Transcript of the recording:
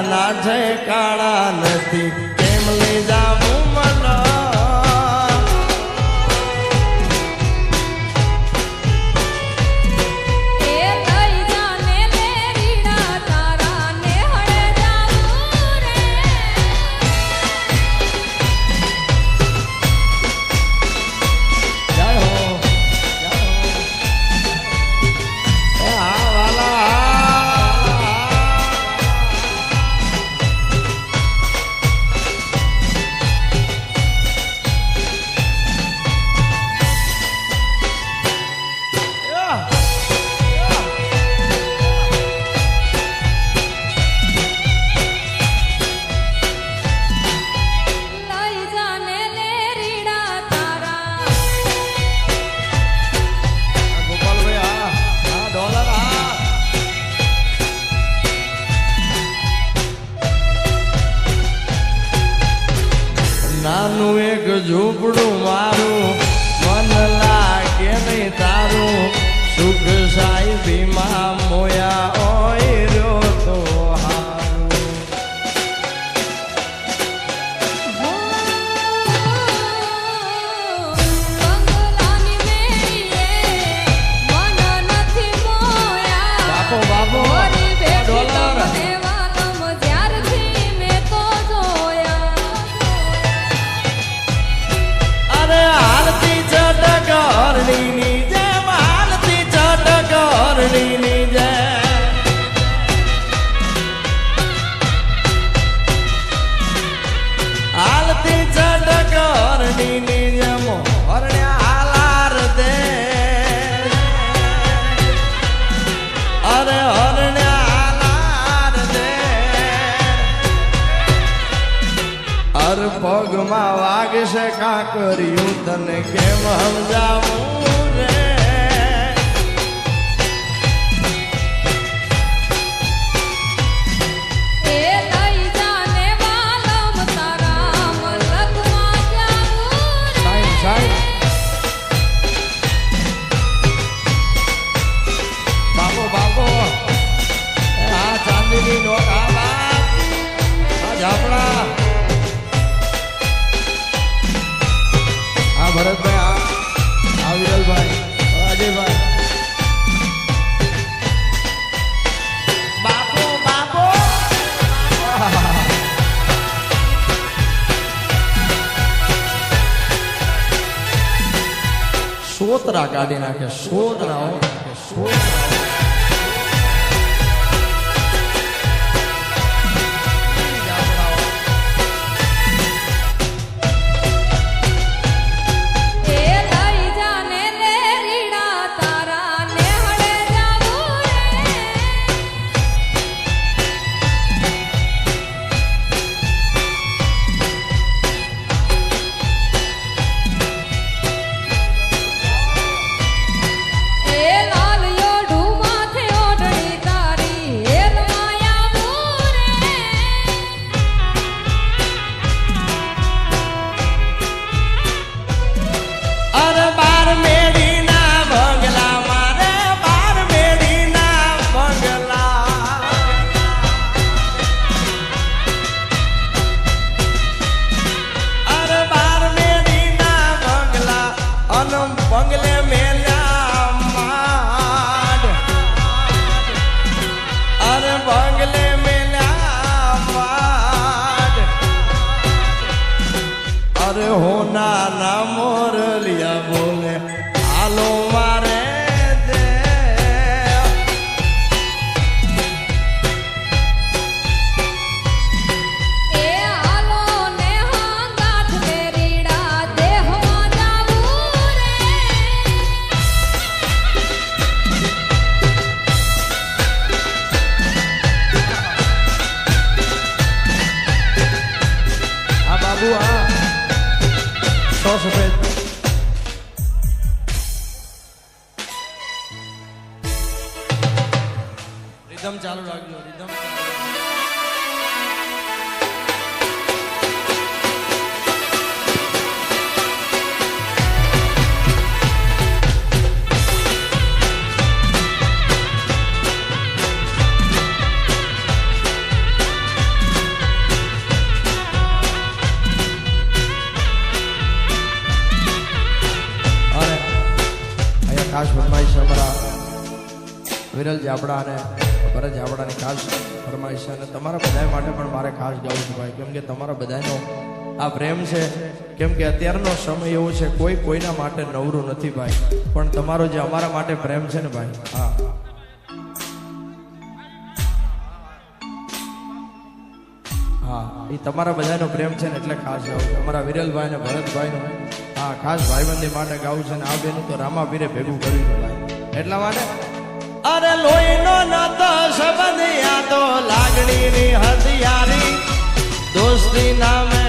ના ઠેકાણા નથી કેમ લઈ જાવું મને નાનું એક ઝૂંપડું મારું મન લાગે નહીં તારું સુખ સાહેબીમાં મોયા ઓય રહ્યો તો હારું બાપો બાપો ડોલર ઘરણીની જેમ હાલતી ચટ ઘરણીની જેમ હાલતી ચટ ઘરણીની જેમ હરણ્યા હાલાર દે અરે હરણ્યા હાલાર દે અર પગમાં વાગશે કાંકર્યું તને કેમ સમજાવું રે એ લઈ જાને વાલમ તારા મલકમાં જાવું રે બાપો બાપો આ ચાંદીની નોટ આ બાપ આ ઝાપડા ભરતભાઈ આ વિરલભાઈ અજયભાઈ બાપો બાપો સોતરા કાઢી નાખે સોતરા બંગલે મેલ્યા માડ અરે બંગલે મેલ્યા માડ અરે હોના ના મોરલિયા બોલે હાલો મારે દે એ હાલો ને હાંગાથ તેરીડા દેહમાં જાવું રે આ બાબુ આ 100 સફેદ रिदम चालू રાખજો रिदम વિરલ જાબડા અને ભરત જાબડાની ખાસ ફરમાઈશ છે અને તમારા બધા માટે પણ મારે ખાસ ગાવું છે ભાઈ, કેમ કે તમારા બધાનો આ પ્રેમ છે. કેમ કે અત્યારનો સમય એવો છે કોઈ કોઈના માટે નવરું નથી ભાઈ, પણ તમારો જે અમારા માટે પ્રેમ છે ને ભાઈ, હા હા એ તમારા બધાનો પ્રેમ છે ને એટલે ખાસ ગાવું છે. અમારા વિરલભાઈ ને ભરતભાઈનો હા ખાસ ભાઈબંધી માટે ગાવું છે ને આ બેનું તો રામાપીરે ભેગું કર્યું છે ભાઈ, એટલા માટે અરે લોહીનો નાતો સંબંધ યાદો લાગણીની હથિયારી દોસ્તી નામે